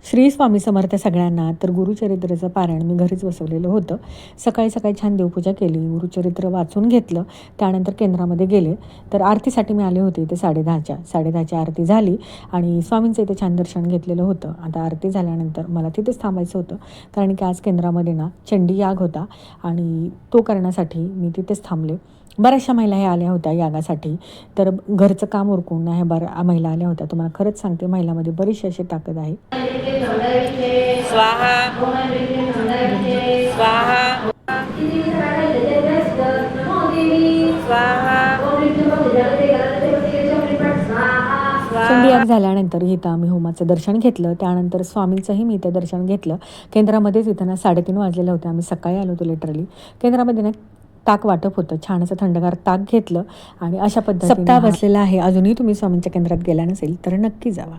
श्री स्वामी समर्थ सगळ्यांना. तर गुरुचरित्राचं पारायण मी घरीच बसवलेलं होतं. सकाळी सकाळी छान देवपूजा केली, गुरुचरित्र वाचून घेतलं. त्यानंतर केंद्रामध्ये गेले. तर आरतीसाठी मी आले होते इथे 10:30ची आरती झाली आणि स्वामींचं इथे छान दर्शन घेतलेलं होतं. आता आरती झाल्यानंतर मला तिथेच थांबायचं होतं, कारण की आज केंद्रामध्ये ना चंडी याग होता आणि तो करण्यासाठी मी तिथेच थांबले. बऱ्याचशा महिला ह्या आल्या होत्या यागासाठी. तर घरचं काम उरकून ह्या महिला आल्या होत्या. तुम्हाला खरंच सांगते, महिलामध्ये बरीचशी अशी ताकद आहे. स्वाहा स्वाहा चंडी याग झाल्यानंतर इथं आम्ही होमाचं दर्शन घेतलं. त्यानंतर स्वामींचंही मी इथं दर्शन घेतलं. केंद्रामध्येच इथं ना 3:30 वाजलेले होते. आम्ही सकाळी आलो होतो लिटरली. केंद्रामध्ये ना ताक वाटप होतं. छान असं थंडगार ताक घेतलं आणि अशा पद्धतीने सप्ताह बसलेला आहे. अजूनही तुम्ही स्वामींच्या केंद्रात गेला नसेल तर नक्की जावा.